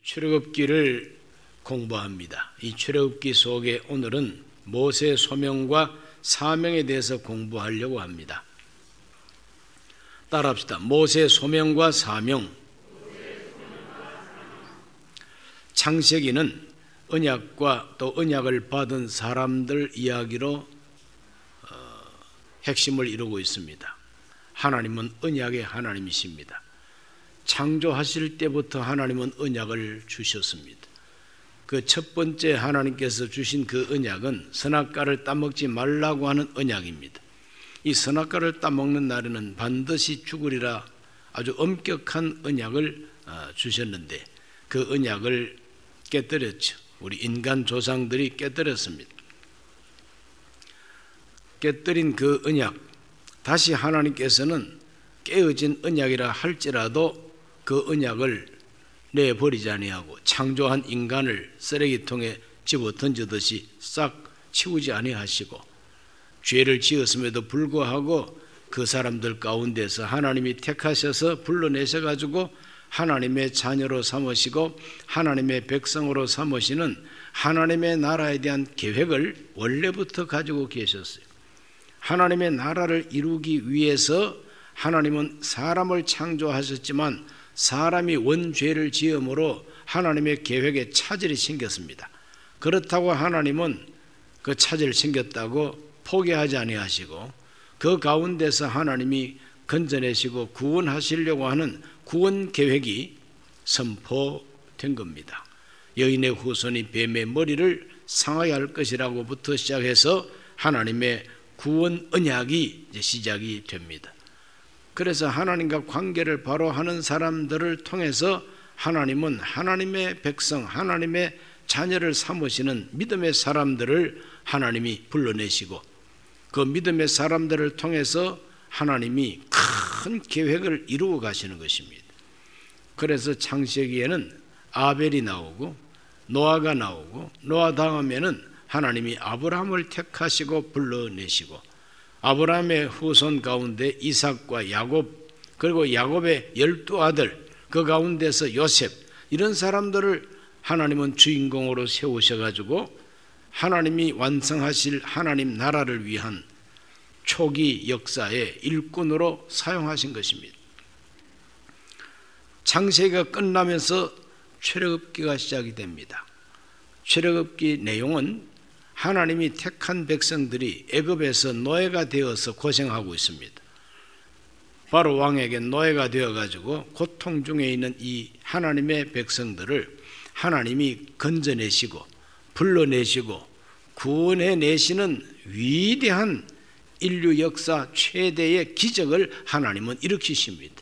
출애굽기를 공부합니다. 이 출애굽기 속에 오늘은 모세의 소명과 사명에 대해서 공부하려고 합니다. 따라합시다. 모세의 소명과 사명. 창세기는 언약과 또 언약을 받은 사람들 이야기로 핵심을 이루고 있습니다. 하나님은 언약의 하나님이십니다. 창조하실 때부터 하나님은 언약을 주셨습니다. 그 첫 번째 하나님께서 주신 그 언약은 선악과를 따먹지 말라고 하는 언약입니다. 이 선악과를 따먹는 날에는 반드시 죽으리라 아주 엄격한 언약을 주셨는데 그 언약을 깨뜨렸죠. 우리 인간 조상들이 깨뜨렸습니다. 깨뜨린 그 언약, 다시 하나님께서는 깨어진 언약이라 할지라도 그 언약을 내버리지 아니하고 창조한 인간을 쓰레기통에 집어 던지듯이 싹 치우지 아니하시고 죄를 지었음에도 불구하고 그 사람들 가운데서 하나님이 택하셔서 불러내셔가지고 하나님의 자녀로 삼으시고 하나님의 백성으로 삼으시는 하나님의 나라에 대한 계획을 원래부터 가지고 계셨어요. 하나님의 나라를 이루기 위해서 하나님은 사람을 창조하셨지만 사람이 원죄를 지음으로 하나님의 계획에 차질이 생겼습니다. 그렇다고 하나님은 그 차질이 생겼다고 포기하지 아니하시고 그 가운데서 하나님이 건져내시고 구원하시려고 하는 구원 계획이 선포된 겁니다. 여인의 후손이 뱀의 머리를 상하게 할 것이라고부터 시작해서 하나님의 구원 언약이 이제 시작이 됩니다. 그래서 하나님과 관계를 바로 하는 사람들을 통해서 하나님은 하나님의 백성, 하나님의 자녀를 삼으시는 믿음의 사람들을 하나님이 불러내시고 그 믿음의 사람들을 통해서 하나님이 큰 계획을 이루어 가시는 것입니다. 그래서 창세기에는 아벨이 나오고 노아가 나오고 노아 다음에는 하나님이 아브라함을 택하시고 불러내시고 아브라함의 후손 가운데 이삭과 야곱 그리고 야곱의 12아들 그 가운데서 요셉 이런 사람들을 하나님은 주인공으로 세우셔가지고 하나님이 완성하실 하나님 나라를 위한 초기 역사의 일꾼으로 사용하신 것입니다. 창세기가 끝나면서 출애굽기가 시작이 됩니다. 출애굽기 내용은 하나님이 택한 백성들이 애굽에서 노예가 되어서 고생하고 있습니다. 바로 왕에게 노예가 되어가지고 고통 중에 있는 이 하나님의 백성들을 하나님이 건져내시고 불러내시고 구원해내시는 위대한 인류 역사 최대의 기적을 하나님은 일으키십니다.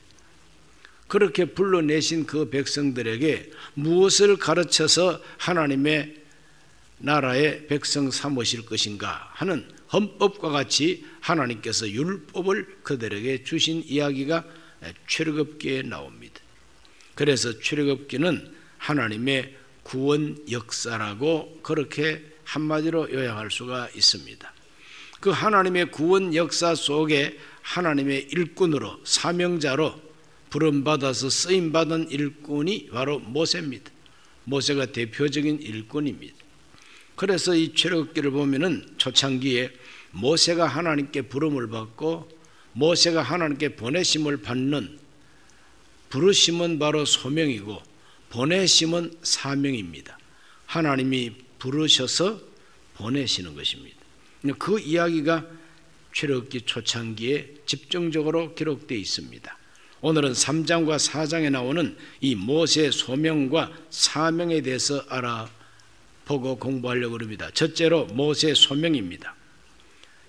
그렇게 불러내신 그 백성들에게 무엇을 가르쳐서 하나님의 나라의 백성 삼으실 것인가 하는 헌법과 같이 하나님께서 율법을 그들에게 주신 이야기가 출애굽기에 나옵니다. 그래서 출애굽기는 하나님의 구원 역사라고 그렇게 한마디로 요약할 수가 있습니다. 그 하나님의 구원 역사 속에 하나님의 일꾼으로 사명자로 부름받아서 쓰임받은 일꾼이 바로 모세입니다. 모세가 대표적인 일꾼입니다. 그래서 이 출애굽기를 보면은 초창기에 모세가 하나님께 부름을 받고 모세가 하나님께 보내심을 받는 부르심은 바로 소명이고 보내심은 사명입니다. 하나님이 부르셔서 보내시는 것입니다. 그 이야기가 출애굽기 초창기에 집중적으로 기록되어 있습니다. 오늘은 3장과 4장에 나오는 이 모세의 소명과 사명에 대해서 알아보고 공부하려고 합니다. 첫째로 모세의 소명입니다.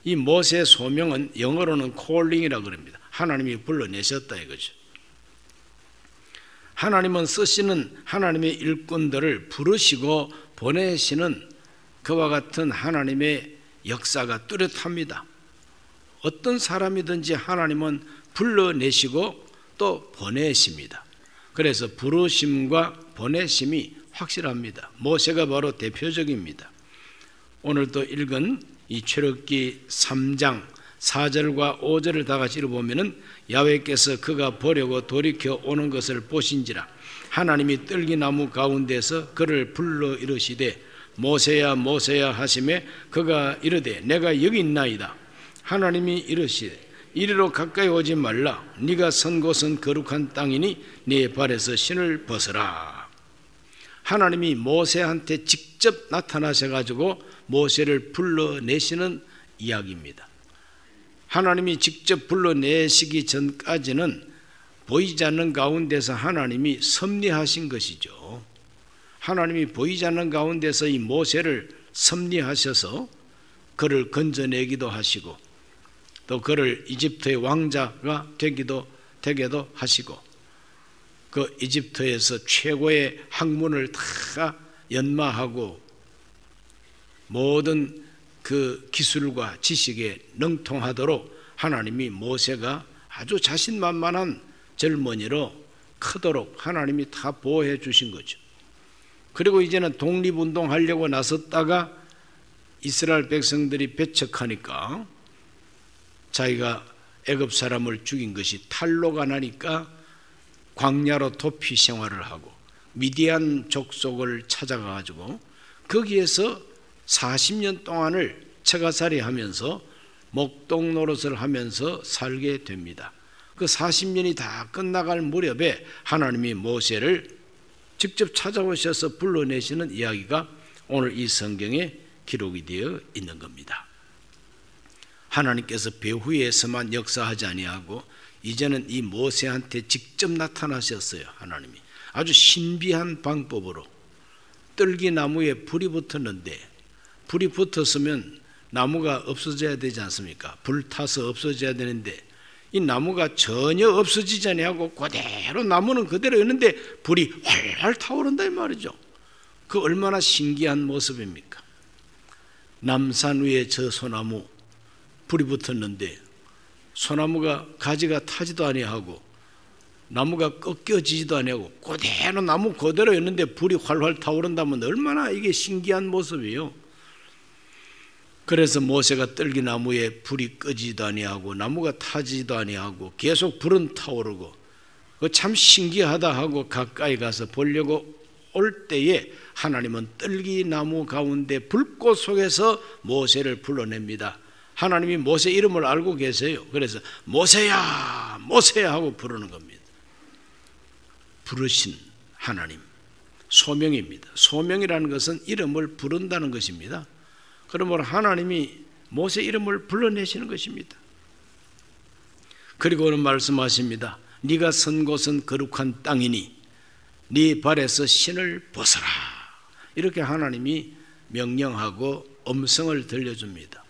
이 모세의 소명은 영어로는 calling이라고 합니다. 하나님이 불러내셨다 이거죠. 하나님은 쓰시는 하나님의 일꾼들을 부르시고 보내시는 그와 같은 하나님의 역사가 뚜렷합니다. 어떤 사람이든지 하나님은 불러내시고 또 보내십니다. 그래서 부르심과 보내심이 확실합니다. 모세가 바로 대표적입니다. 오늘도 읽은 이 출애굽기 3장 4절과 5절을 다 같이 읽어보면은 야훼께서 그가 보려고 돌이켜 오는 것을 보신지라 하나님이 뜰기나무 가운데서 그를 불러 이르시되 모세야 모세야 하시매 그가 이르되 내가 여기 있나이다. 하나님이 이르시되 이리로 가까이 오지 말라. 네가 선 곳은 거룩한 땅이니 네 발에서 신을 벗어라. 하나님이 모세한테 직접 나타나셔가지고 모세를 불러내시는 이야기입니다. 하나님이 직접 불러내시기 전까지는 보이지 않는 가운데서 하나님이 섭리하신 것이죠. 하나님이 보이지 않는 가운데서 이 모세를 섭리하셔서 그를 건져내기도 하시고 또 그를 이집트의 왕자가 되게도 하시고 그 이집트에서 최고의 학문을 다 연마하고 모든 그 기술과 지식에 능통하도록 하나님이 모세가 아주 자신만만한 젊은이로 크도록 하나님이 다 보호해 주신 거죠. 그리고 이제는 독립운동하려고 나섰다가 이스라엘 백성들이 배척하니까 자기가 애굽 사람을 죽인 것이 탈로가 나니까 광야로 도피 생활을 하고 미디안 족속을 찾아가가지고 거기에서 40년 동안을 처가살이 하면서 목동 노릇을 하면서 살게 됩니다. 그 40년이 다 끝나갈 무렵에 하나님이 모세를 직접 찾아오셔서 불러내시는 이야기가 오늘 이 성경에 기록이 되어 있는 겁니다. 하나님께서 배후에서만 역사하지 아니하고 이제는 이 모세한테 직접 나타나셨어요. 하나님이 아주 신비한 방법으로 뜰기나무에 불이 붙었는데 불이 붙었으면 나무가 없어져야 되지 않습니까? 불 타서 없어져야 되는데 이 나무가 전혀 없어지지 아니하고 그대로 나무는 그대로 있는데 불이 활활 타오른다 이 말이죠. 그 얼마나 신기한 모습입니까? 남산 위에 저 소나무 불이 붙었는데 소나무가 가지가 타지도 아니하고 나무가 꺾여지지도 아니하고 그대로 나무 그대로 있는데 불이 활활 타오른다면 얼마나 이게 신기한 모습이에요. 그래서 모세가 뜰기나무에 불이 끄지도 아니하고 나무가 타지도 아니하고 계속 불은 타오르고 참 신기하다 하고 가까이 가서 보려고 올 때에 하나님은 뜰기나무 가운데 불꽃 속에서 모세를 불러냅니다. 하나님이 모세 이름을 알고 계세요. 그래서 모세야 모세야 하고 부르는 겁니다. 부르신 하나님 소명입니다. 소명이라는 것은 이름을 부른다는 것입니다. 그러므로 하나님이 모세 이름을 불러내시는 것입니다. 그리고는 말씀하십니다. 네가 선 곳은 거룩한 땅이니 네 발에서 신을 벗어라. 이렇게 하나님이 명령하고 음성을 들려줍니다.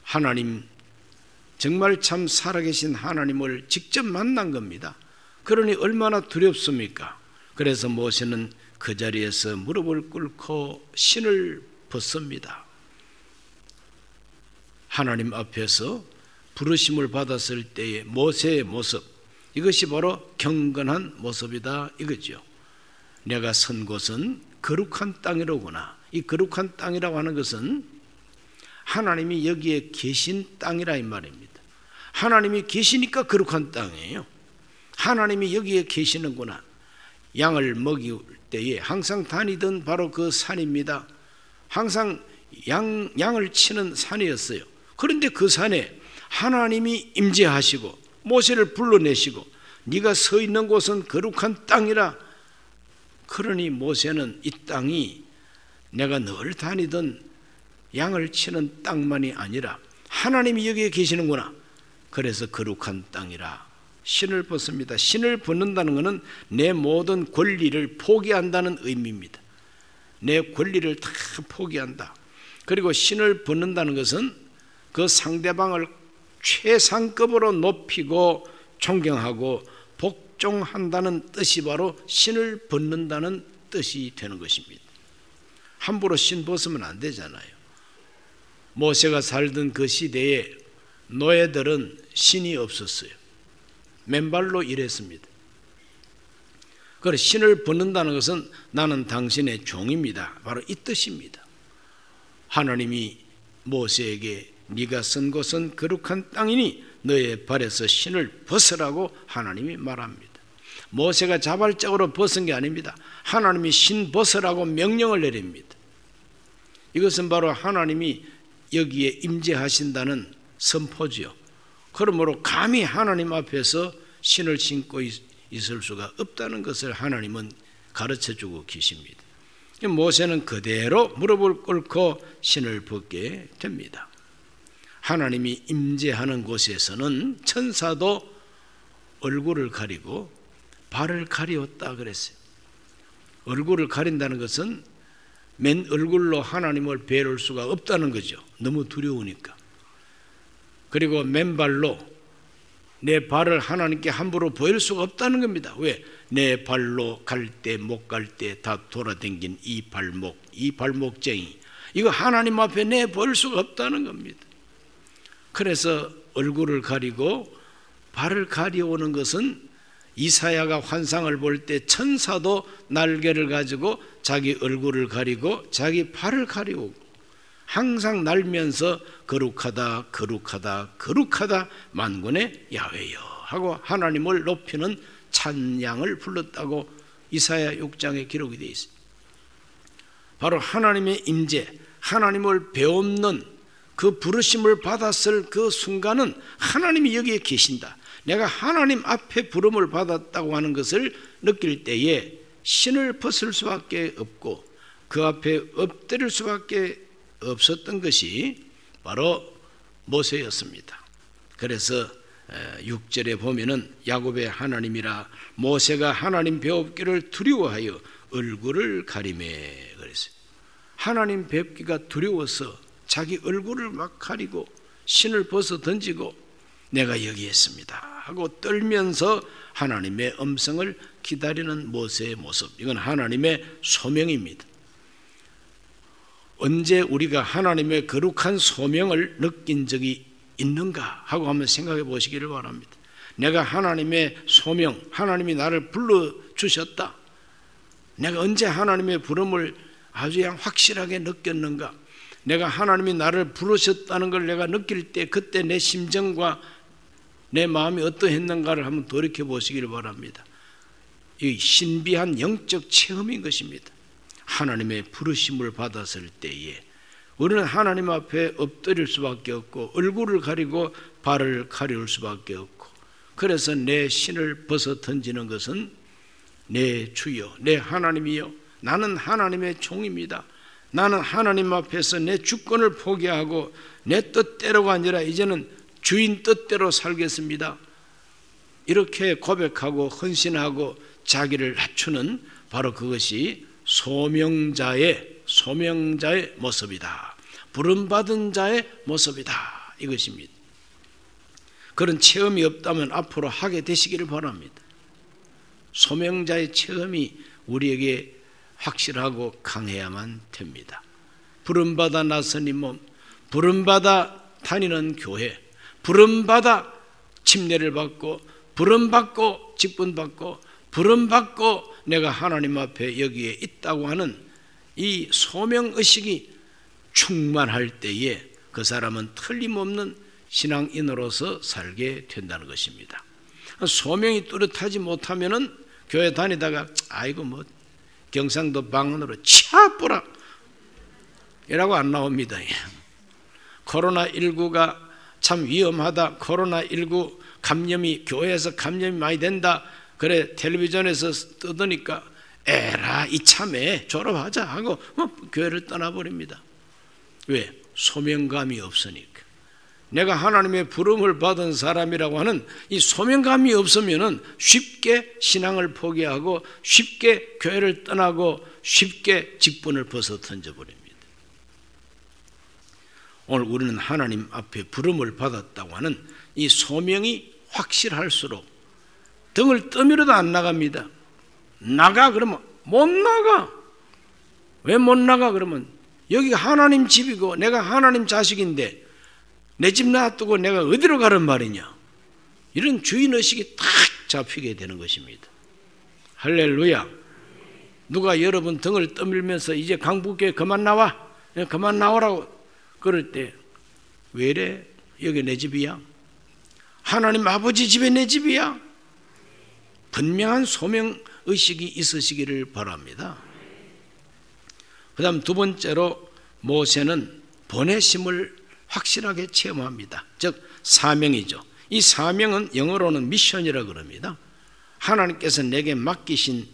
하나님 정말 참 살아계신 하나님을 직접 만난 겁니다. 그러니 얼마나 두렵습니까? 그래서 모세는 그 자리에서 무릎을 꿇고 신을 벗습니다. 하나님 앞에서 부르심을 받았을 때의 모세의 모습, 이것이 바로 경건한 모습이다 이거죠. 내가 선 곳은 거룩한 땅이로구나. 이 거룩한 땅이라고 하는 것은 하나님이 여기에 계신 땅이라 이 말입니다. 하나님이 계시니까 거룩한 땅이에요. 하나님이 여기에 계시는구나. 양을 먹일 때에 항상 다니던 바로 그 산입니다. 항상 양을 치는 산이었어요. 그런데 그 산에 하나님이 임재하시고 모세를 불러내시고 네가 서 있는 곳은 거룩한 땅이라. 그러니 모세는 이 땅이 내가 늘 다니던 양을 치는 땅만이 아니라 하나님이 여기에 계시는구나. 그래서 거룩한 땅이라 신을 벗습니다. 신을 벗는다는 것은 내 모든 권리를 포기한다는 의미입니다. 내 권리를 다 포기한다. 그리고 신을 벗는다는 것은 그 상대방을 최상급으로 높이고 존경하고 복종한다는 뜻이 바로 신을 벗는다는 뜻이 되는 것입니다. 함부로 신 벗으면 안 되잖아요. 모세가 살던 그 시대에 노예들은 신이 없었어요. 맨발로 일했습니다. 그래서 신을 벗는다는 것은 나는 당신의 종입니다. 바로 이 뜻입니다. 하나님이 모세에게 네가 선 곳은 거룩한 땅이니 너의 발에서 신을 벗으라고 하나님이 말합니다. 모세가 자발적으로 벗은 게 아닙니다. 하나님이 신 벗으라고 명령을 내립니다. 이것은 바로 하나님이 여기에 임재하신다는 선포지요. 그러므로 감히 하나님 앞에서 신을 신고 있을 수가 없다는 것을 하나님은 가르쳐주고 계십니다. 모세는 그대로 무릎을 꿇고 신을 벗게 됩니다. 하나님이 임재하는 곳에서는 천사도 얼굴을 가리고 발을 가리웠다 그랬어요. 얼굴을 가린다는 것은 맨 얼굴로 하나님을 뵐 수가 없다는 거죠. 너무 두려우니까. 그리고 맨발로 내 발을 하나님께 함부로 보일 수가 없다는 겁니다. 왜? 내 발로 갈 때 못 갈 때 다 돌아댕긴 이 발목, 이 발목쟁이, 이거 하나님 앞에 내 보일 수가 없다는 겁니다. 그래서 얼굴을 가리고 발을 가려오는 것은 이사야가 환상을 볼 때 천사도 날개를 가지고 자기 얼굴을 가리고 자기 발을 가리오고 항상 날면서 거룩하다 거룩하다 거룩하다 만군의 야훼여 하고 하나님을 높이는 찬양을 불렀다고 이사야 6장에 기록이 되어 있습니다. 바로 하나님의 임재, 하나님을 배움는 그 부르심을 받았을 그 순간은 하나님이 여기에 계신다, 내가 하나님 앞에 부름을 받았다고 하는 것을 느낄 때에 신을 벗을 수밖에 없고 그 앞에 엎드릴 수밖에 없었던 것이 바로 모세였습니다. 그래서 6절에 보면은 야곱의 하나님이라 모세가 하나님 배웁기를 두려워하여 얼굴을 가리매 그랬어요. 하나님 뵙기가 두려워서 자기 얼굴을 막 가리고 신을 벗어 던지고 내가 여기 있습니다 하고 떨면서 하나님의 음성을 기다리는 모세의 모습, 이건 하나님의 소명입니다. 언제 우리가 하나님의 거룩한 소명을 느낀 적이 있는가 하고 한번 생각해 보시기를 바랍니다. 내가 하나님의 소명, 하나님이 나를 불러주셨다, 내가 언제 하나님의 부름을 아주 그냥 확실하게 느꼈는가, 내가 하나님이 나를 부르셨다는 걸 내가 느낄 때 그때 내 심정과 내 마음이 어떠했는가를 한번 돌이켜 보시기를 바랍니다. 이 신비한 영적 체험인 것입니다. 하나님의 부르심을 받았을 때에 우리는 하나님 앞에 엎드릴 수밖에 없고 얼굴을 가리고 발을 가리울 수밖에 없고, 그래서 내 신을 벗어 던지는 것은 내 주여, 내 하나님이여, 나는 하나님의 종입니다. 나는 하나님 앞에서 내 주권을 포기하고 내 뜻대로가 아니라 이제는 주인 뜻대로 살겠습니다. 이렇게 고백하고 헌신하고 자기를 낮추는 바로 그것이 소명자의 모습이다, 부름받은 자의 모습이다, 이것입니다. 그런 체험이 없다면 앞으로 하게 되시기를 바랍니다. 소명자의 체험이 우리에게 확실하고 강해야만 됩니다. 부름받아 나선 이 몸, 부름받아 다니는 교회, 부름받아 침례를 받고 부름받고 직분받고 부름받고 내가 하나님 앞에 여기에 있다고 하는 이 소명의식이 충만할 때에 그 사람은 틀림없는 신앙인으로서 살게 된다는 것입니다. 소명이 뚜렷하지 못하면은 교회 다니다가 아이고 뭐 경상도 방언으로 치아뿌라 이라고 안 나옵니다. 코로나19가 참 위험하다, 코로나19 감염이 교회에서 감염이 많이 된다, 그래 텔레비전에서 떠드니까 에라 이참에 졸업하자 하고 교회를 떠나버립니다. 왜? 소명감이 없으니까. 내가 하나님의 부름을 받은 사람이라고 하는 이 소명감이 없으면은 쉽게 신앙을 포기하고 쉽게 교회를 떠나고 쉽게 직분을 벗어 던져버립니다. 오늘 우리는 하나님 앞에 부름을 받았다고 하는 이 소명이 확실할수록 등을 떠밀어도 안 나갑니다. 나가 그러면 못 나가. 왜 못 나가 그러면 여기가 하나님 집이고 내가 하나님 자식인데 내 집 놔두고 내가 어디로 가란 말이냐, 이런 주인의식이 딱 잡히게 되는 것입니다. 할렐루야. 누가 여러분 등을 떠밀면서 이제 강북교회 그만 나와, 그만 나오라고 그럴 때 왜 이래? 여기 내 집이야? 하나님 아버지 집에 내 집이야? 분명한 소명의식이 있으시기를 바랍니다. 그 다음 두 번째로 모세는 보내심을 확실하게 체험합니다. 즉 사명이죠. 이 사명은 영어로는 미션이라고 그럽니다. 하나님께서 내게 맡기신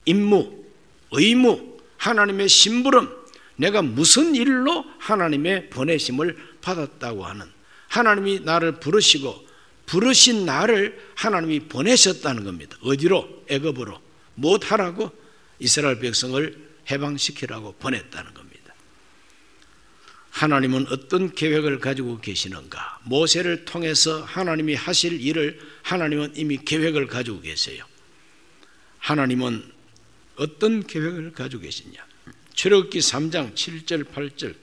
임무, 의무, 하나님의 심부름, 내가 무슨 일로 하나님의 보내심을 받았다고 하는, 하나님이 나를 부르시고 부르신 나를 하나님이 보내셨다는 겁니다. 어디로? 애굽으로. 무엇하라고? 이스라엘 백성을 해방시키라고 보냈다는 겁니다. 하나님은 어떤 계획을 가지고 계시는가? 모세를 통해서 하나님이 하실 일을 하나님은 이미 계획을 가지고 계세요. 하나님은 어떤 계획을 가지고 계시냐? 출애굽기 3장 7절 8절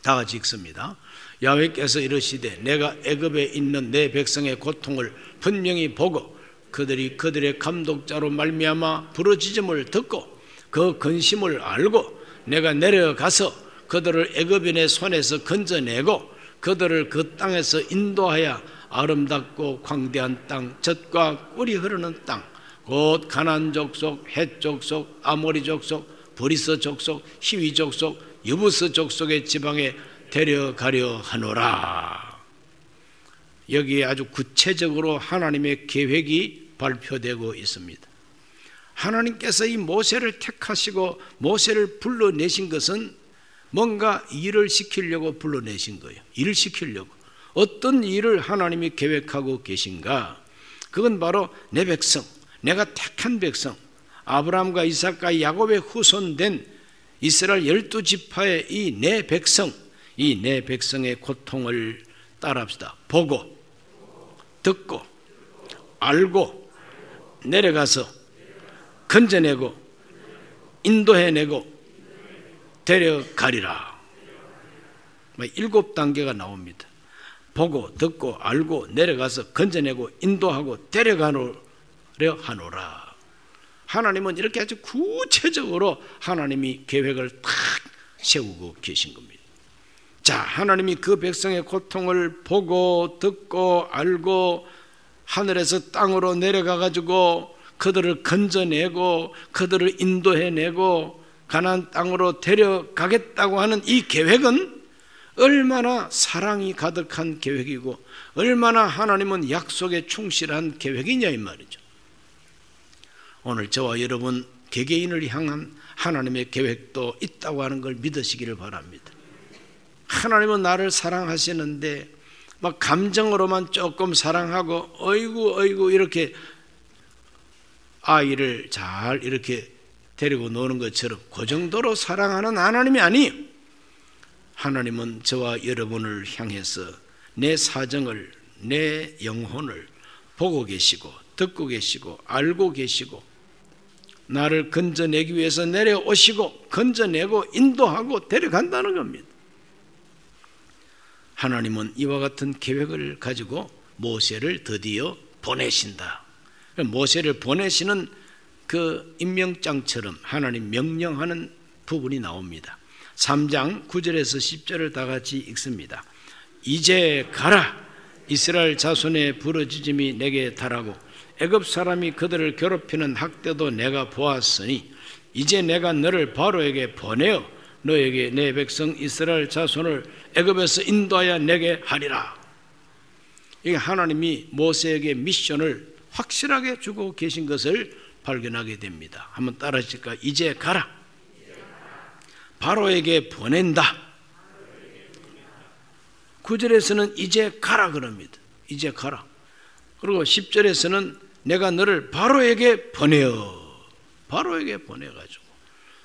다 같이 읽습니다. 야훼께서 이르시되 내가 애굽에 있는 내 백성의 고통을 분명히 보고 그들의 감독자로 말미암아 부르짖음을 듣고 그 근심을 알고 내가 내려가서 그들을 애굽인의 손에서 건져내고 그들을 그 땅에서 인도하여 아름답고 광대한 땅, 젖과 꿀이 흐르는 땅, 곧 가나안 족속, 헷 족속, 아모리 족속, 브리스 족속, 히위 족속, 여부스 족속의 지방에 데려가려 하노라. 여기에 아주 구체적으로 하나님의 계획이 발표되고 있습니다. 하나님께서 이 모세를 택하시고 모세를 불러내신 것은 뭔가 일을 시키려고 불러내신 거예요. 일을 시키려고. 어떤 일을 하나님이 계획하고 계신가? 그건 바로 내 백성, 내가 택한 백성, 아브라함과 이삭과 야곱의 후손된 이스라엘 12지파의 이 내 백성, 이 내 백성의 고통을 따라합시다. 보고, 듣고, 알고, 내려가서 건져내고, 인도해내고, 데려가리라. 7단계가 나옵니다. 보고, 듣고, 알고, 내려가서 건져내고, 인도하고, 데려가려 하노라. 하나님은 이렇게 아주 구체적으로 하나님이 계획을 탁 세우고 계신 겁니다. 자, 하나님이 그 백성의 고통을 보고 듣고 알고 하늘에서 땅으로 내려가 가지고 그들을 건져내고 그들을 인도해내고 가나안 땅으로 데려가겠다고 하는 이 계획은 얼마나 사랑이 가득한 계획이고 얼마나 하나님은 약속에 충실한 계획이냐 이 말이죠. 오늘 저와 여러분 개개인을 향한 하나님의 계획도 있다고 하는 걸 믿으시기를 바랍니다. 하나님은 나를 사랑하시는데 막 감정으로만 조금 사랑하고 어이구 이렇게 아이를 잘 이렇게 데리고 노는 것처럼 그 정도로 사랑하는 하나님이 아니에요. 하나님은 저와 여러분을 향해서 내 사정을, 내 영혼을 보고 계시고 듣고 계시고 알고 계시고 나를 건져내기 위해서 내려오시고 건져내고 인도하고 데려간다는 겁니다. 하나님은 이와 같은 계획을 가지고 모세를 드디어 보내신다. 모세를 보내시는 그 임명장처럼 하나님 명령하는 부분이 나옵니다. 3장 9절에서 10절을 다 같이 읽습니다. 이제 가라. 이스라엘 자손의 부르짖음이 내게 달하고 애굽 사람이 그들을 괴롭히는 학대도 내가 보았으니 이제 내가 너를 바로에게 보내어 너에게 내 백성 이스라엘 자손을 애굽에서 인도하여 내게 하리라. 이게 하나님이 모세에게 미션을 확실하게 주고 계신 것을 발견하게 됩니다. 한번 따라하실까요? 이제 가라. 바로에게 보낸다. 9절에서는 이제 가라 그럽니다. 이제 가라. 그리고 10절에서는 내가 너를 바로에게 보내어. 바로에게 보내가지고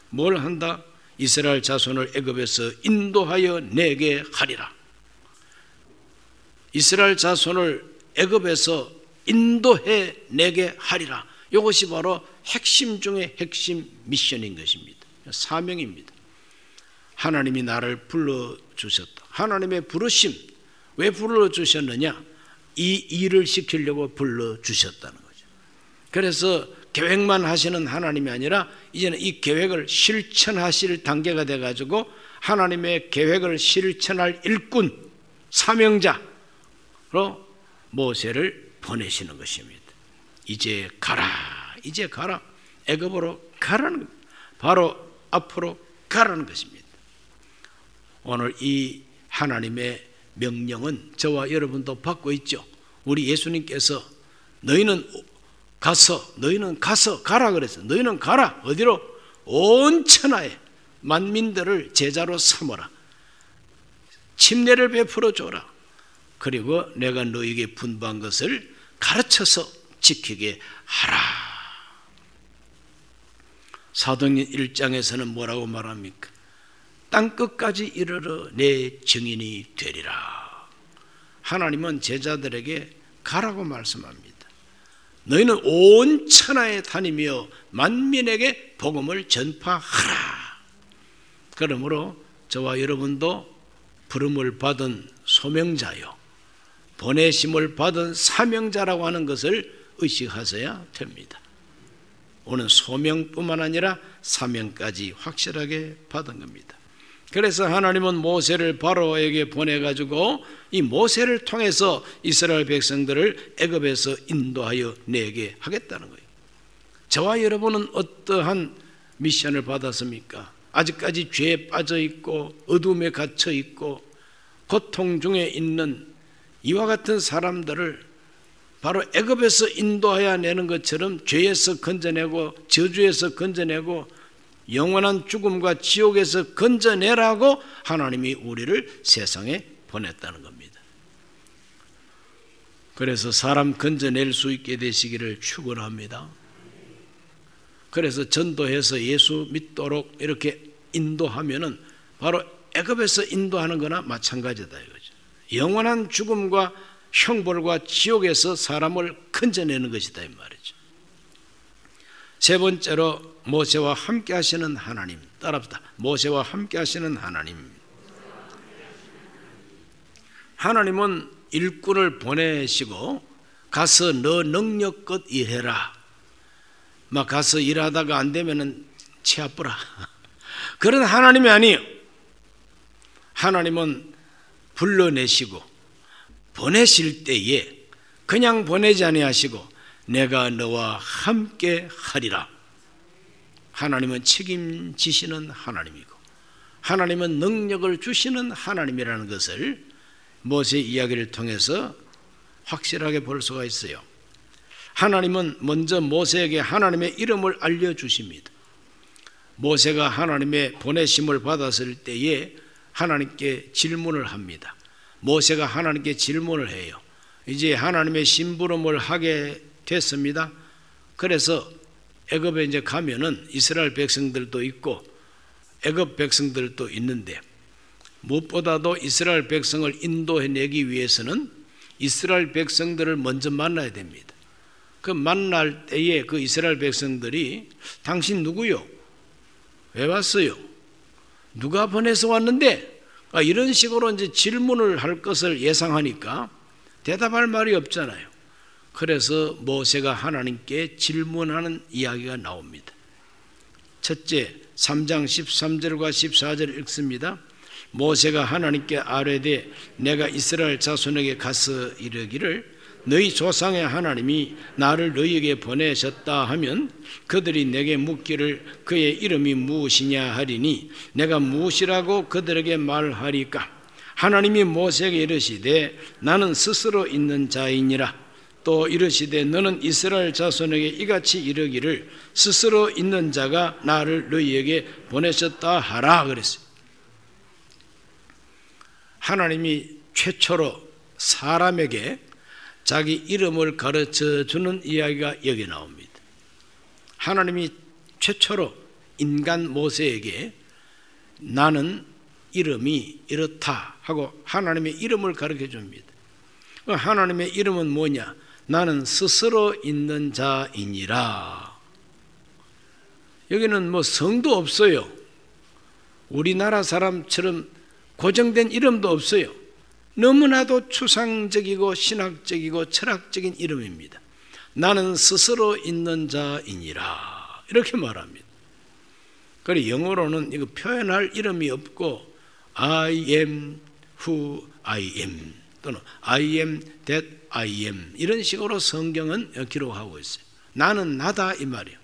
뭘 한다? 이스라엘 자손을 애굽에서 인도하여 내게 하리라. 이스라엘 자손을 애굽에서 인도해 내게 하리라. 이것이 바로 핵심 중에 핵심 미션인 것입니다. 사명입니다. 하나님이 나를 불러주셨다. 하나님의 부르심. 왜 불러주셨느냐? 이 일을 시키려고 불러주셨다는 거죠. 그래서 계획만 하시는 하나님이 아니라 이제는 이 계획을 실천하실 단계가 돼가지고 하나님의 계획을 실천할 일꾼, 사명자로 모세를 보내시는 것입니다. 이제 가라, 이제 가라, 애굽으로 가라는 겁니다. 바로 앞으로 가라는 것입니다. 오늘 이 하나님의 명령은 저와 여러분도 받고 있죠. 우리 예수님께서 너희는 가서 가라 그랬어요. 너희는 가라. 어디로? 온 천하에 만민들을 제자로 삼어라. 침례를 베풀어 줘라. 그리고 내가 너희에게 분부한 것을 가르쳐서 지키게 하라. 사도행전 1장에서는 뭐라고 말합니까? 땅끝까지 이르러 내 증인이 되리라. 하나님은 제자들에게 가라고 말씀합니다. 너희는 온 천하에 다니며 만민에게 복음을 전파하라. 그러므로 저와 여러분도 부름을 받은 소명자요, 보내심을 받은 사명자라고 하는 것을 의식하셔야 됩니다. 오늘 소명뿐만 아니라 사명까지 확실하게 받은 겁니다. 그래서 하나님은 모세를 바로에게 보내가지고 이 모세를 통해서 이스라엘 백성들을 애굽에서 인도하여 내게 하겠다는 거예요. 저와 여러분은 어떠한 미션을 받았습니까? 아직까지 죄에 빠져 있고 어둠에 갇혀 있고 고통 중에 있는 이와 같은 사람들을 바로 애굽에서 인도하여 내는 것처럼 죄에서 건져내고 저주에서 건져내고 영원한 죽음과 지옥에서 건져내라고 하나님이 우리를 세상에 보냈다는 겁니다. 그래서 사람 건져낼 수 있게 되시기를 축원합니다. 그래서 전도해서 예수 믿도록 이렇게 인도하면은 바로 애굽에서 인도하는 거나 마찬가지다 이거죠. 영원한 죽음과 형벌과 지옥에서 사람을 건져내는 것이다 이 말이죠. 세 번째로 모세와 함께 하시는 하나님. 따라합시다. 모세와 함께 하시는 하나님. 하나님은 일꾼을 보내시고 가서 너 능력껏 일해라. 막 가서 일하다가 안 되면은 치아뿌라. 그런 하나님이 아니에요. 하나님은 불러내시고 보내실 때에 그냥 보내지 아니하시고 내가 너와 함께 하리라. 하나님은 책임지시는 하나님이고 하나님은 능력을 주시는 하나님이라는 것을 모세 이야기를 통해서 확실하게 볼 수가 있어요. 하나님은 먼저 모세에게 하나님의 이름을 알려주십니다. 모세가 하나님의 보내심을 받았을 때에 하나님께 질문을 합니다. 모세가 하나님께 질문을 해요. 이제 하나님의 심부름을 하게 됐습니다. 그래서 애굽에 이제 가면은 이스라엘 백성들도 있고 애굽 백성들도 있는데 무엇보다도 이스라엘 백성을 인도해내기 위해서는 이스라엘 백성들을 먼저 만나야 됩니다. 그 만날 때에 그 이스라엘 백성들이 당신 누구요? 왜 왔어요? 누가 보내서 왔는데? 이런 식으로 이제 질문을 할 것을 예상하니까 대답할 말이 없잖아요. 그래서 모세가 하나님께 질문하는 이야기가 나옵니다. 첫째 3장 13절과 14절을 읽습니다. 모세가 하나님께 아뢰되 내가 이스라엘 자손에게 가서 이르기를 너희 조상의 하나님이 나를 너희에게 보내셨다 하면 그들이 내게 묻기를 그의 이름이 무엇이냐 하리니 내가 무엇이라고 그들에게 말하리까? 하나님이 모세에게 이르시되 나는 스스로 있는 자이니라. 또 이르시되 너는 이스라엘 자손에게 이같이 이르기를 스스로 있는 자가 나를 너희에게 보내셨다 하라 그랬어요. 하나님이 최초로 사람에게 자기 이름을 가르쳐주는 이야기가 여기 나옵니다. 하나님이 최초로 인간 모세에게 나는 이름이 이렇다 하고 하나님의 이름을 가르쳐 줍니다. 하나님의 이름은 뭐냐? 나는 스스로 있는 자이니라. 여기는 뭐 성도 없어요. 우리나라 사람처럼 고정된 이름도 없어요. 너무나도 추상적이고 신학적이고 철학적인 이름입니다. 나는 스스로 있는 자이니라 이렇게 말합니다. 그리고 영어로는 이거 표현할 이름이 없고 I am who I am 또는 I am that I am 이런 식으로 성경은 기록하고 있어요. 나는 나다 이 말이에요.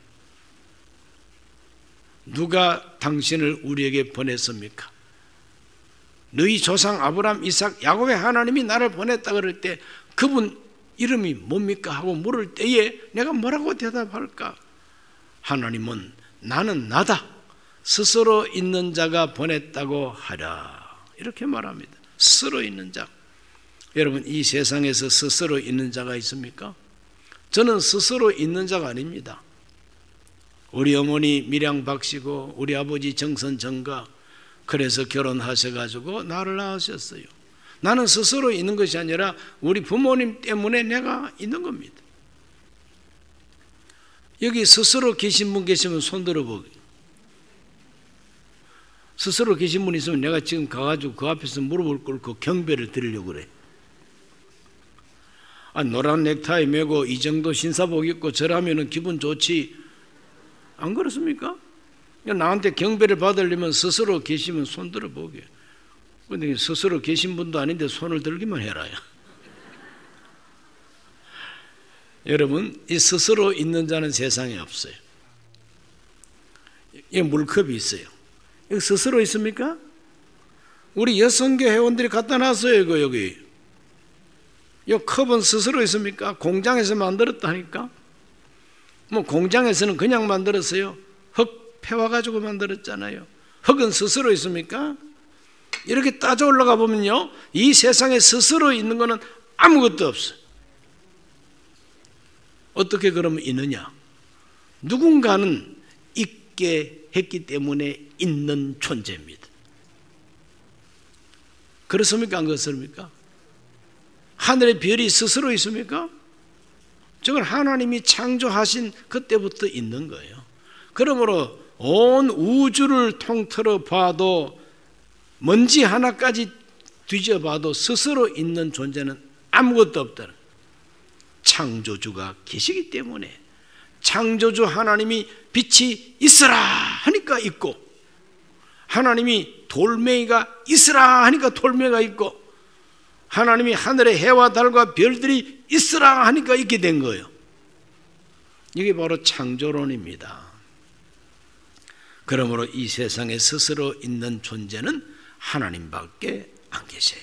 누가 당신을 우리에게 보냈습니까? 너희 조상 아브라함, 이삭, 야곱의 하나님이 나를 보냈다 그럴 때 그분 이름이 뭡니까? 하고 물을 때에 내가 뭐라고 대답할까? 하나님은 나는 나다. 스스로 있는 자가 보냈다고 하라. 이렇게 말합니다. 스스로 있는 자. 여러분, 이 세상에서 스스로 있는 자가 있습니까? 저는 스스로 있는 자가 아닙니다. 우리 어머니 밀양 박씨고 우리 아버지 정선 정가 그래서 결혼하셔가지고 나를 낳으셨어요. 나는 스스로 있는 것이 아니라 우리 부모님 때문에 내가 있는 겁니다. 여기 스스로 계신 분 계시면 손 들어보기. 스스로 계신 분 있으면 내가 지금 가가지고 그 앞에서 무릎을 꿇고 경배를 드리려고 그래. 노란 넥타이 메고 이 정도 신사복 입고 저라면 기분 좋지. 안 그렇습니까? 나한테 경배를 받으려면 스스로 계시면 손 들어보게. 그런데 스스로 계신 분도 아닌데 손을 들기만 해라. 여러분, 이 스스로 있는 자는 세상에 없어요. 이 물컵이 있어요. 이거 스스로 있습니까? 우리 여성교 회원들이 갖다 놨어요. 이거 여기. 이 컵은 스스로 있습니까? 공장에서 만들었다니까. 뭐 공장에서는 그냥 만들었어요. 흙 패와가지고 만들었잖아요. 흙은 스스로 있습니까? 이렇게 따져 올라가 보면요, 이 세상에 스스로 있는 거는 아무것도 없어요. 어떻게 그러면 있느냐? 누군가는 있게 했기 때문에 있는 존재입니다. 그렇습니까? 안 그렇습니까? 하늘의 별이 스스로 있습니까? 저건 하나님이 창조하신 그때부터 있는 거예요. 그러므로 온 우주를 통틀어 봐도 먼지 하나까지 뒤져봐도 스스로 있는 존재는 아무것도 없다는 거예요. 창조주가 계시기 때문에 창조주 하나님이 빛이 있으라 하니까 있고, 하나님이 돌멩이가 있으라 하니까 돌멩이가 있고, 하나님이 하늘의 해와 달과 별들이 있으라 하니까 있게 된 거예요. 이게 바로 창조론입니다. 그러므로 이 세상에 스스로 있는 존재는 하나님밖에 안 계세요.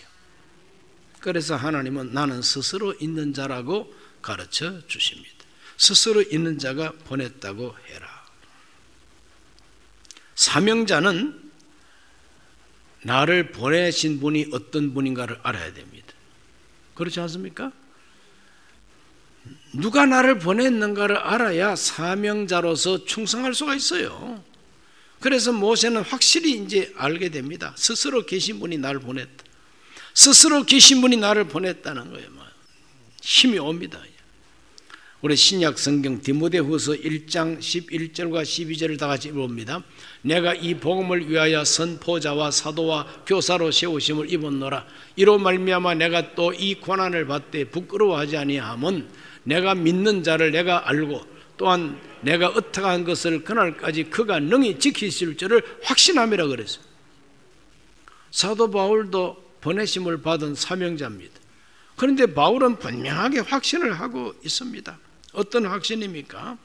그래서 하나님은 나는 스스로 있는 자라고 가르쳐 주십니다. 스스로 있는 자가 보냈다고 해라. 사명자는 나를 보내신 분이 어떤 분인가를 알아야 됩니다. 그렇지 않습니까? 누가 나를 보냈는가를 알아야 사명자로서 충성할 수가 있어요. 그래서 모세는 확실히 이제 알게 됩니다. 스스로 계신 분이 나를 보냈다. 스스로 계신 분이 나를 보냈다는 거예요. 힘이 옵니다. 우리 신약 성경 디모데후서 1장 11절과 12절을 다 같이 읽어봅니다. 내가 이 복음을 위하여 선포자와 사도와 교사로 세우심을 입었노라. 이로 말미암아 내가 또 이 고난을 받되 부끄러워하지 아니함은 내가 믿는 자를 내가 알고 또한 내가 의탁한 것을 그날까지 그가 능히 지키실 줄을 확신함이라 그랬어요. 사도 바울도 보내심을 받은 사명자입니다. 그런데 바울은 분명하게 확신을 하고 있습니다. 어떤 확신입니까?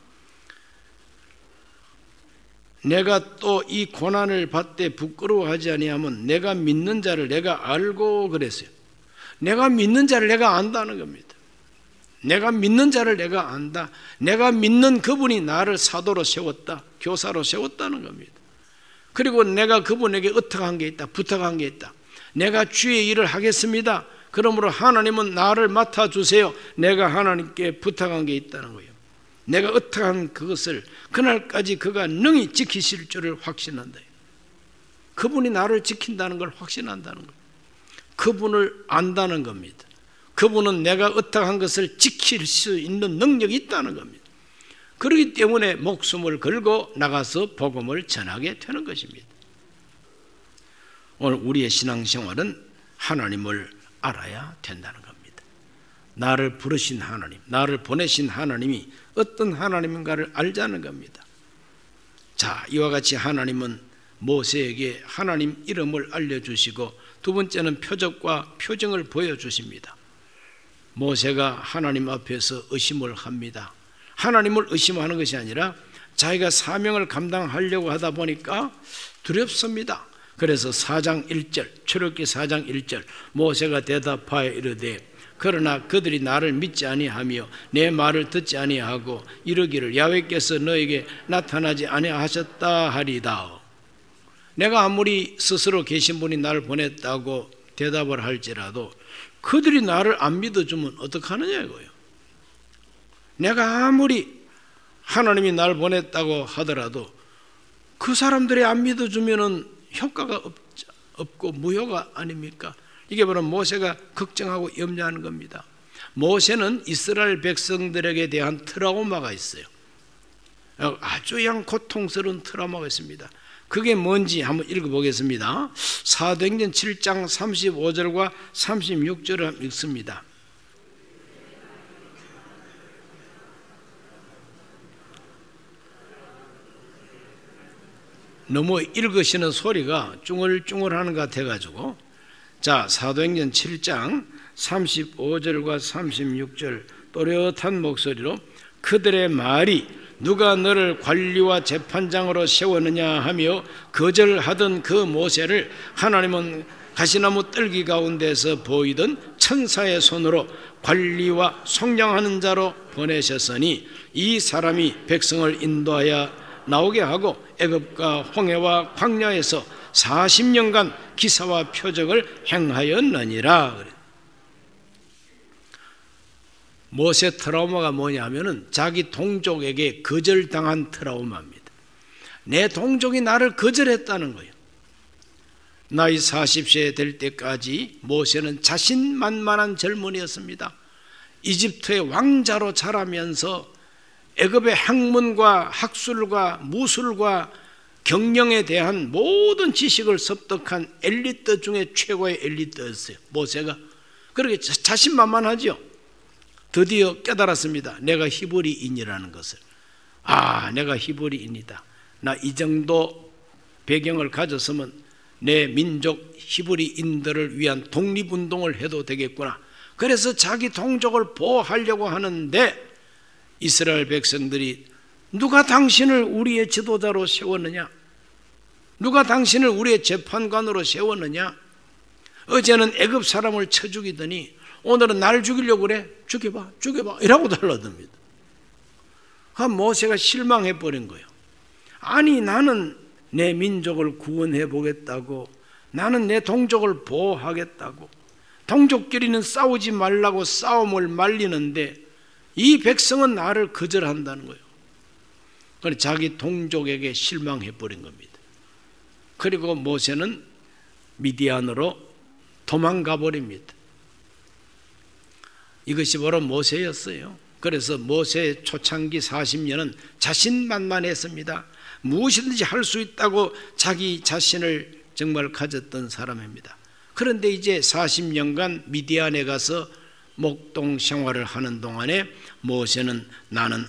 내가 또 이 고난을 받되 부끄러워하지 아니하면 내가 믿는 자를 내가 알고 그랬어요. 내가 믿는 자를 내가 안다는 겁니다. 내가 믿는 자를 내가 안다. 내가 믿는 그분이 나를 사도로 세웠다. 교사로 세웠다는 겁니다. 그리고 내가 그분에게 의탁한 게 있다. 부탁한 게 있다. 내가 주의 일을 하겠습니다. 그러므로 하나님은 나를 맡아주세요. 내가 하나님께 부탁한 게 있다는 거예요. 내가 의탁한 그것을 그날까지 그가 능히 지키실 줄을 확신한다. 그분이 나를 지킨다는 걸 확신한다는 거예요. 그분을 안다는 겁니다. 그분은 내가 의탁한 것을 지킬 수 있는 능력이 있다는 겁니다. 그렇기 때문에 목숨을 걸고 나가서 복음을 전하게 되는 것입니다. 오늘 우리의 신앙생활은 하나님을 알아야 된다는 겁니다. 나를 부르신 하나님, 나를 보내신 하나님이 어떤 하나님인가를 알자는 겁니다. 자, 이와 같이 하나님은 모세에게 하나님 이름을 알려주시고 두 번째는 표적과 표징을 보여주십니다. 모세가 하나님 앞에서 의심을 합니다. 하나님을 의심하는 것이 아니라 자기가 사명을 감당하려고 하다 보니까 두렵습니다. 그래서 4장 1절, 출애굽기 4장 1절, 모세가 대답하여 이르되 그러나 그들이 나를 믿지 아니하며 내 말을 듣지 아니하고 이르기를 야훼께서 너에게 나타나지 아니하셨다 하리다. 내가 아무리 스스로 계신 분이 나를 보냈다고 대답을 할지라도 그들이 나를 안 믿어주면 어떡하느냐 이거예요. 내가 아무리 하나님이 나를 보냈다고 하더라도 그 사람들이 안 믿어주면은 효과가 없고 무효가 아닙니까? 이게 바로 모세가 걱정하고 염려하는 겁니다. 모세는 이스라엘 백성들에게 대한 트라우마가 있어요. 아주 고통스러운 트라우마가 있습니다. 그게 뭔지 한번 읽어보겠습니다. 사도행전 7장 35절과 36절을 읽습니다. 너무 읽으시는 소리가 쭝얼쭝얼하는 것 같아가지고, 자, 사도행전 7장 35절과 36절 또렷한 목소리로 그들의 말이 누가 너를 관리와 재판장으로 세웠느냐 하며 거절하던 그 모세를 하나님은 가시나무 뜰기 가운데서 보이던 천사의 손으로 관리와 속량하는 자로 보내셨으니 이 사람이 백성을 인도하여 나오게 하고 애굽과 홍해와 광야에서 40년간 기사와 표적을 행하였느니라. 모세 트라우마가 뭐냐면은 자기 동족에게 거절당한 트라우마입니다. 내 동족이 나를 거절했다는 거예요. 나이 40세 될 때까지 모세는 자신만만한 젊은이였습니다. 이집트의 왕자로 자라면서 애굽의 학문과 학술과 무술과 경영에 대한 모든 지식을 습득한 엘리트 중에 최고의 엘리트였어요. 모세가. 그렇게 자신만만하죠. 드디어 깨달았습니다. 내가 히브리인이라는 것을. 내가 히브리인이다. 나 이 정도 배경을 가졌으면 내 민족 히브리인들을 위한 독립운동을 해도 되겠구나. 그래서 자기 동족을 보호하려고 하는데 이스라엘 백성들이 누가 당신을 우리의 지도자로 세웠느냐? 누가 당신을 우리의 재판관으로 세웠느냐? 어제는 애굽 사람을 쳐 죽이더니 오늘은 나를 죽이려고 그래? 죽여봐 이라고 달라듭니다. 모세가 실망해버린 거예요. 아니 나는 내 민족을 구원해 보겠다고, 나는 내 동족을 보호하겠다고, 동족끼리는 싸우지 말라고 싸움을 말리는데 이 백성은 나를 거절한다는 거예요. 그래서 자기 동족에게 실망해버린 겁니다. 그리고 모세는 미디안으로 도망가 버립니다. 이것이 바로 모세였어요. 그래서 모세의 초창기 40년은 자신만만했습니다. 무엇이든지 할 수 있다고 자기 자신을 정말 가졌던 사람입니다. 그런데 이제 40년간 미디안에 가서 목동 생활을 하는 동안에 모세는 나는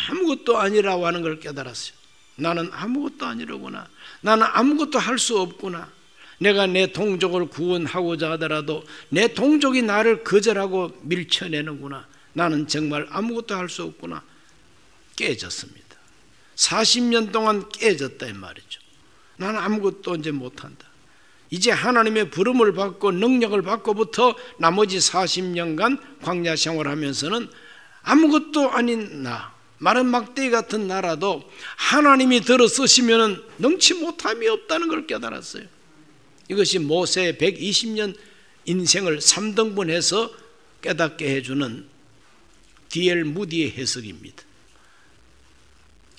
아무것도 아니라고 하는 걸 깨달았어요. 나는 아무것도 아니로구나. 나는 아무것도 할 수 없구나. 내가 내 동족을 구원하고자 하더라도 내 동족이 나를 거절하고 밀쳐내는구나. 나는 정말 아무것도 할 수 없구나. 깨졌습니다. 40년 동안 깨졌다 이 말이죠. 나는 아무것도 이제 못한다. 이제 하나님의 부름을 받고 능력을 받고부터 나머지 40년간 광야 생활하면서는 아무것도 아닌 나, 마른 막대기 같은 나라도 하나님이 들어 쓰시면 능치 못함이 없다는 걸 깨달았어요. 이것이 모세의 120년 인생을 3등분해서 깨닫게 해주는 D.L. 무디의 해석입니다.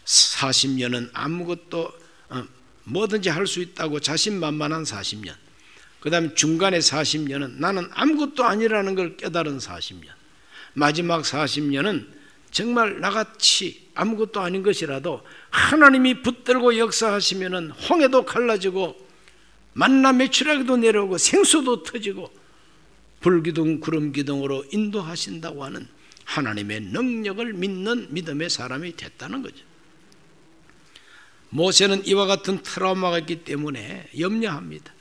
40년은 아무것도 뭐든지 할 수 있다고 자신만만한 40년, 그 다음에 중간에 40년은 나는 아무것도 아니라는 걸 깨달은 40년, 마지막 40년은 정말 나같이 아무것도 아닌 것이라도 하나님이 붙들고 역사하시면 홍해도 갈라지고 만나 메추라기도 내려오고 생수도 터지고 불기둥 구름기둥으로 인도하신다고 하는 하나님의 능력을 믿는 믿음의 사람이 됐다는 거죠. 모세는 이와 같은 트라우마가 있기 때문에 염려합니다.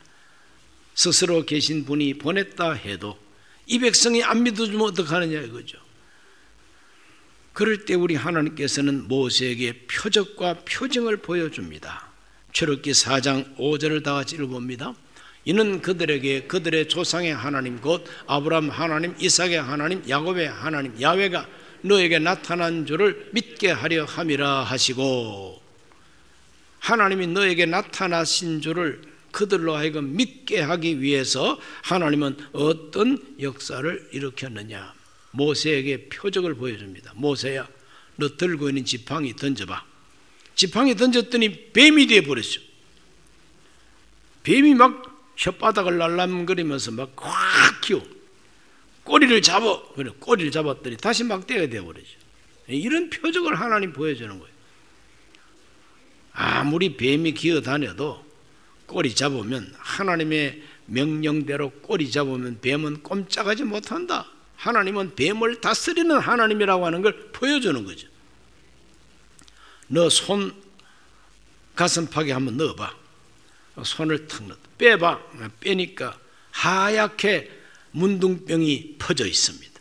스스로 계신 분이 보냈다 해도 이 백성이 안 믿어주면 어떡하느냐 이거죠. 그럴 때 우리 하나님께서는 모세에게 표적과 표징을 보여줍니다. 출애굽기 4장 5절을 다 같이 읽어봅니다. 이는 그들에게 그들의 조상의 하나님 곧 아브라함 하나님, 이삭의 하나님, 야곱의 하나님 야훼가 너에게 나타난 줄을 믿게 하려 함이라 하시고, 하나님이 너에게 나타나신 줄을 그들로 하여금 믿게 하기 위해서 하나님은 어떤 역사를 일으켰느냐, 모세에게 표적을 보여줍니다. 모세야, 너 들고 있는 지팡이 던져봐. 지팡이 던졌더니 뱀이 되어버렸어. 뱀이 막 혓바닥을 날람거리면서 막 확 키워. 꼬리를 잡아. 그래, 꼬리를 잡았더니 다시 막대가 되어버리죠. 이런 표적을 하나님 보여주는 거예요. 아무리 뱀이 기어다녀도 꼬리 잡으면, 하나님의 명령대로 꼬리 잡으면 뱀은 꼼짝하지 못한다. 하나님은 뱀을 다스리는 하나님이라고 하는 걸 보여주는 거죠. 너 손 가슴팍에 한번 넣어봐. 손을 탁 넣어 빼봐. 빼니까 하얗게 문둥병이 퍼져 있습니다.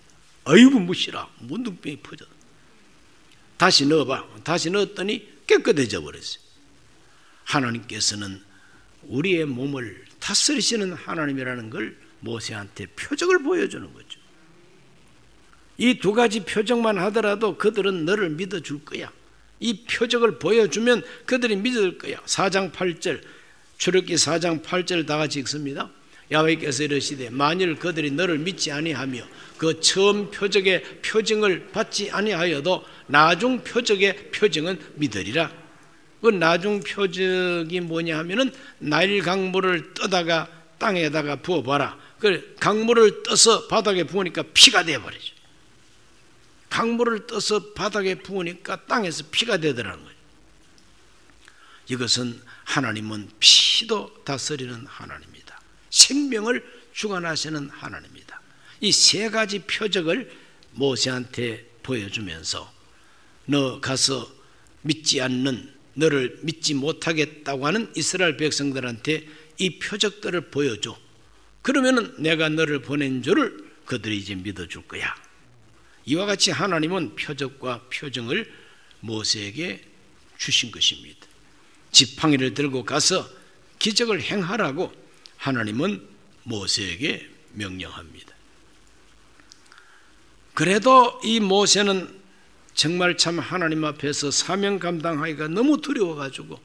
아이고 무시라, 문둥병이 퍼져. 다시 넣어봐. 다시 넣었더니 깨끗해져 버렸어요. 하나님께서는 우리의 몸을 다스리시는 하나님이라는 걸 모세한테 표적을 보여주는 거죠. 이 두 가지 표적만 하더라도 그들은 너를 믿어줄 거야. 이 표적을 보여주면 그들이 믿을 거야. 4장 8절, 출애굽기 4장 8절 다 같이 읽습니다. 야훼께서 이르시되 만일 그들이 너를 믿지 아니하며 그 처음 표적의 표징을 받지 아니하여도 나중 표적의 표징은 믿으리라. 그 나중 표적이 뭐냐 하면은 나일 강물을 떠다가 땅에다가 부어봐라. 그 강물을 떠서 바닥에 부으니까 피가 되어버리죠. 강물을 떠서 바닥에 부으니까 땅에서 피가 되더라는 거예요. 이것은 하나님은 피도 다스리는 하나님입니다. 생명을 주관하시는 하나님입니다. 이 세 가지 표적을 모세한테 보여주면서 너 가서 믿지 않는, 너를 믿지 못하겠다고 하는 이스라엘 백성들한테 이 표적들을 보여줘. 그러면은 내가 너를 보낸 줄을 그들이 이제 믿어줄 거야. 이와 같이 하나님은 표적과 표징을 모세에게 주신 것입니다. 지팡이를 들고 가서 기적을 행하라고 하나님은 모세에게 명령합니다. 그래도 이 모세는 정말 참 하나님 앞에서 사명 감당하기가 너무 두려워가지고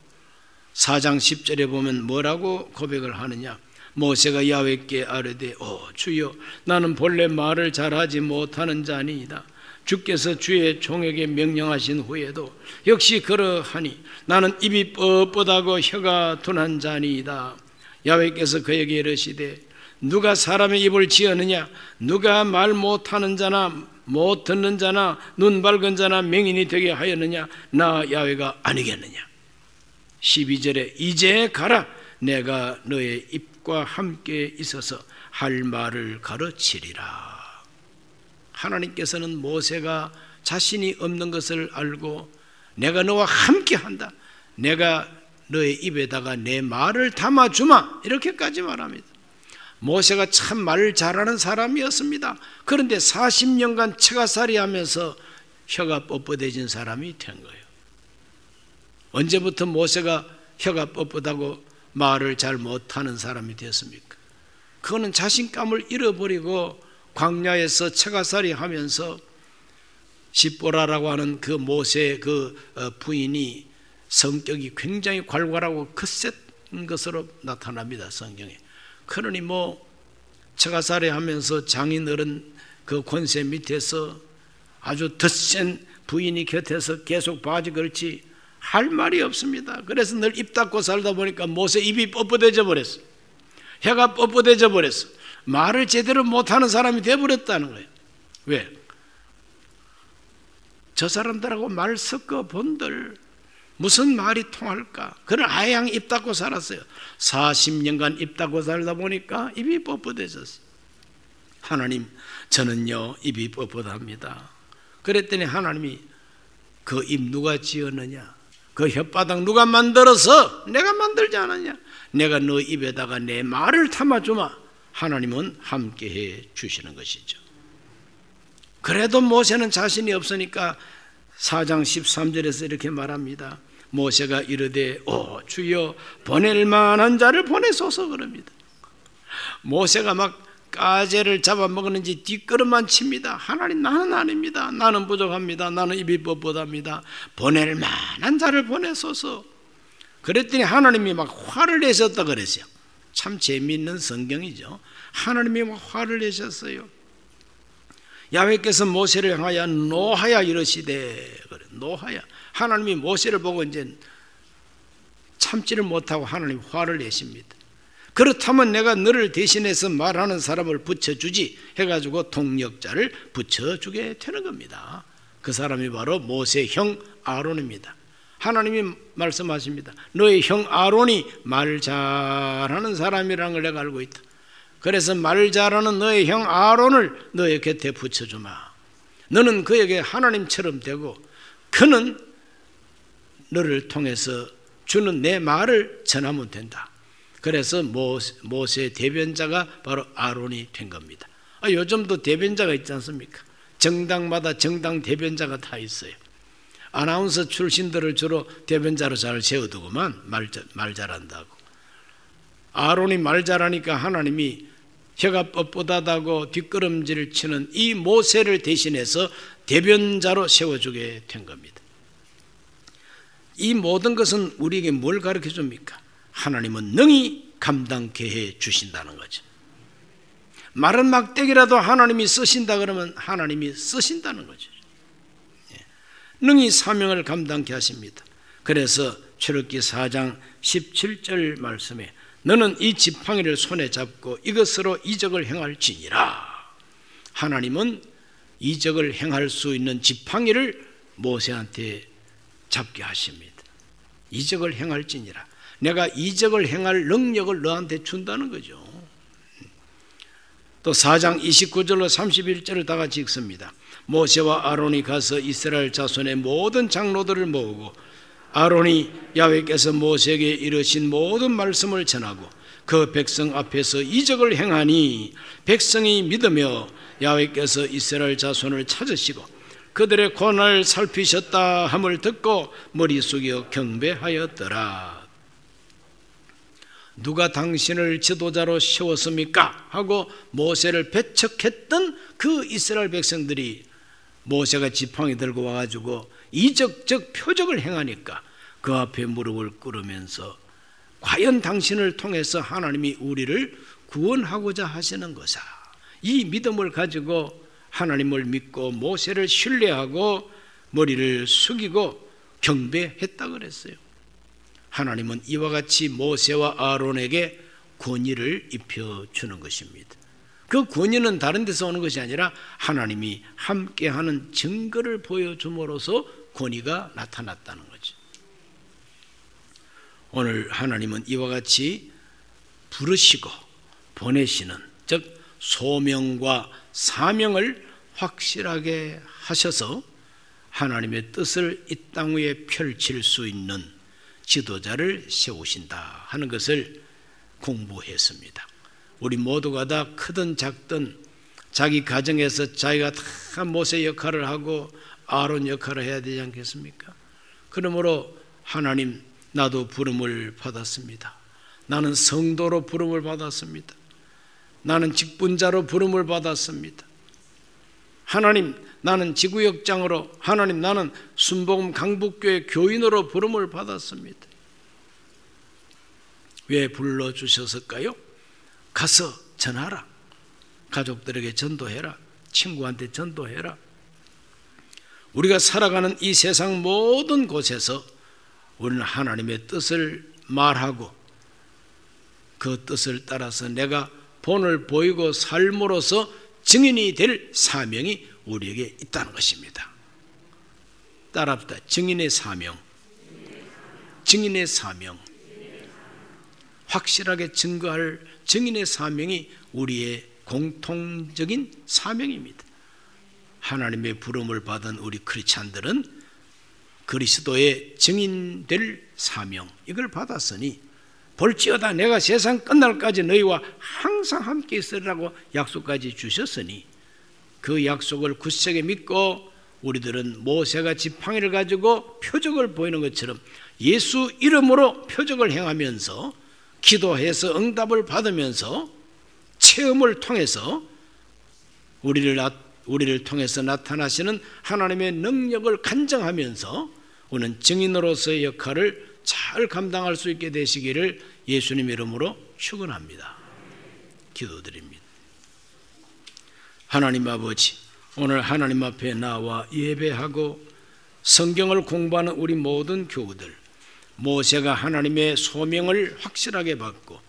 4장 10절에 보면 뭐라고 고백을 하느냐. 모세가 야훼께 아뢰되 주여 나는 본래 말을 잘하지 못하는 자니이다. 주께서 주의 종에게 명령하신 후에도 역시 그러하니 나는 입이 뻣뻣하고 혀가 둔한 자니이다. 야훼께서 그에게 이르시되 누가 사람의 입을 지었느냐. 누가 말 못하는 자나 못 듣는 자나 눈 밝은 자나 맹인이 되게 하였느냐. 나 야훼가 아니겠느냐. 12절에 이제 가라. 내가 너의 입과 함께 있어서 할 말을 가르치리라. 하나님께서는 모세가 자신이 없는 것을 알고 내가 너와 함께 한다. 내가 너의 입에다가 내 말을 담아주마. 이렇게까지 말합니다. 모세가 참 말을 잘하는 사람이었습니다. 그런데 40년간 처가살이 하면서 혀가 뻣뻣해진 사람이 된 거예요. 언제부터 모세가 혀가 뻣뻣하고 말을 잘 못하는 사람이 되었습니까? 그거는 자신감을 잃어버리고 광야에서 처가살이 하면서 십보라라고 하는 그 모세의 그 부인이 성격이 굉장히 괄괄하고 거센 것으로 나타납니다. 성경에. 그러니 처가살이 하면서 장인어른 그 권세 밑에서 아주 덧센 부인이 곁에서 계속 바지 걸치 할 말이 없습니다. 그래서 늘 입 닫고 살다 보니까 모세 입이 뻣뻣해져 버렸어. 혀가 뻣뻣해져 버렸어. 말을 제대로 못하는 사람이 되어버렸다는 거예요. 왜? 저 사람들하고 말 섞어 본들 무슨 말이 통할까? 그런 아양 입 닫고 살았어요. 40년간 입 닫고 살다 보니까 입이 뻣뻣해졌어요. 하나님, 저는요 입이 뻣뻣합니다. 그랬더니 하나님이 그 입 누가 지었느냐? 그 혓바닥 누가 만들어서? 내가 만들지 않았냐? 내가 너 입에다가 내 말을 담아주마. 하나님은 함께해 주시는 것이죠. 그래도 모세는 자신이 없으니까 4장 13절에서 이렇게 말합니다. 모세가 이르되 오 주여 보낼 만한 자를 보내소서 그럽니다. 모세가 막 까제를 잡아먹었는지 뒷걸음만 칩니다. 하나님 나는 아닙니다. 나는 부족합니다. 나는 입이 뻣뻣합니다. 보낼 만한 자를 보내소서. 그랬더니 하나님이 막 화를 내셨다 그랬어요. 참 재미있는 성경이죠. 하나님이 막 화를 내셨어요. 야훼께서 모세를 향하여 노하야 이러시되, 그래, 노하야. 하나님이 모세를 보고 이제 참지를 못하고 하나님 화를 내십니다. 그렇다면 내가 너를 대신해서 말하는 사람을 붙여주지 해가지고 통역자를 붙여주게 되는 겁니다. 그 사람이 바로 모세 형 아론입니다. 하나님이 말씀하십니다. 너의 형 아론이 말 잘하는 사람이라는 걸 내가 알고 있다. 그래서 말 잘하는 너의 형 아론을 너의 곁에 붙여주마. 너는 그에게 하나님처럼 되고 그는 너를 통해서 주는 내 말을 전하면 된다. 그래서 모세 대변자가 바로 아론이 된 겁니다. 요즘도 대변자가 있지 않습니까? 정당마다 정당 대변자가 다 있어요. 아나운서 출신들을 주로 대변자로 잘 세워두고만 말 잘한다고. 아론이 말 잘하니까 하나님이 혀가 뻣뻣하다고 뒷걸음질 치는 이 모세를 대신해서 대변자로 세워주게 된 겁니다. 이 모든 것은 우리에게 뭘 가르쳐 줍니까? 하나님은 능히 감당케 해 주신다는 거죠. 마른 막대기라도 하나님이 쓰신다 그러면 하나님이 쓰신다는 거죠. 능히 사명을 감당케 하십니다. 그래서 출애굽기 4장 17절 말씀에 너는 이 지팡이를 손에 잡고 이것으로 이적을 행할지니라. 하나님은 이적을 행할 수 있는 지팡이를 모세한테 잡게 하십니다. 이적을 행할지니라. 내가 이적을 행할 능력을 너한테 준다는 거죠. 또 4장 29절로 31절을 다 같이 읽습니다. 모세와 아론이 가서 이스라엘 자손의 모든 장로들을 모으고 아론이 야훼께서 모세에게 이르신 모든 말씀을 전하고 그 백성 앞에서 이적을 행하니 백성이 믿으며 야훼께서 이스라엘 자손을 찾으시고 그들의 고난을 살피셨다 함을 듣고 머리 숙여 경배하였더라. 누가 당신을 지도자로 세웠습니까? 하고 모세를 배척했던 그 이스라엘 백성들이 모세가 지팡이 들고 와가지고 이적적 표적을 행하니까 그 앞에 무릎을 꿇으면서 과연 당신을 통해서 하나님이 우리를 구원하고자 하시는 것아. 이 믿음을 가지고 하나님을 믿고 모세를 신뢰하고 머리를 숙이고 경배했다 그랬어요. 하나님은 이와 같이 모세와 아론에게 권위를 입혀주는 것입니다. 그 권위는 다른 데서 오는 것이 아니라 하나님이 함께하는 증거를 보여줌으로써 권위가 나타났다는 거죠. 오늘 하나님은 이와 같이 부르시고 보내시는, 즉 소명과 사명을 확실하게 하셔서 하나님의 뜻을 이 땅 위에 펼칠 수 있는 지도자를 세우신다 하는 것을 공부했습니다. 우리 모두가 다 크든 작든 자기 가정에서 자기가 다 모세 역할을 하고 아론 역할을 해야 되지 않겠습니까? 그러므로 하나님, 나도 부름을 받았습니다. 나는 성도로 부름을 받았습니다. 나는 직분자로 부름을 받았습니다. 하나님, 나는 지구역장으로, 하나님, 나는 순복음 강북교회 교인으로 부름을 받았습니다. 왜 불러주셨을까요? 가서 전하라. 가족들에게 전도해라. 친구한테 전도해라. 우리가 살아가는 이 세상 모든 곳에서 우리는 하나님의 뜻을 말하고 그 뜻을 따라서 내가 본을 보이고 삶으로서 증인이 될 사명이 우리에게 있다는 것입니다. 따라합시다. 증인의 사명. 증인의 사명. 확실하게 증거할 증인의 사명이 우리의 공통적인 사명입니다. 하나님의 부름을 받은 우리 크리스찬들은 그리스도의 증인될 사명, 이걸 받았으니 볼지어다 내가 세상 끝날까지 너희와 항상 함께 있으리라고 약속까지 주셨으니 그 약속을 굳세게 믿고 우리들은 모세가 지팡이를 가지고 표적을 보이는 것처럼 예수 이름으로 표적을 행하면서 기도해서 응답을 받으면서 체험을 통해서 우리를 통해서 나타나시는 하나님의 능력을 간증하면서 우리는 증인으로서의 역할을 잘 감당할 수 있게 되시기를 예수님 이름으로 축원합니다. 기도드립니다. 하나님 아버지, 오늘 하나님 앞에 나와 예배하고 성경을 공부하는 우리 모든 교우들, 모세가 하나님의 소명을 확실하게 받고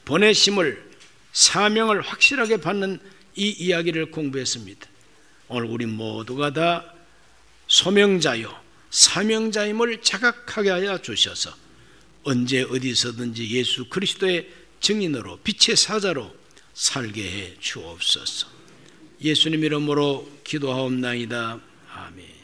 보내심을, 사명을 확실하게 받는 이 이야기를 공부했습니다. 오늘 우리 모두가 다 소명자요 사명자임을 자각하게 하여 주셔서 언제 어디서든지 예수 그리스도의 증인으로 빛의 사자로 살게 해 주옵소서. 예수님 이름으로 기도하옵나이다. 아멘.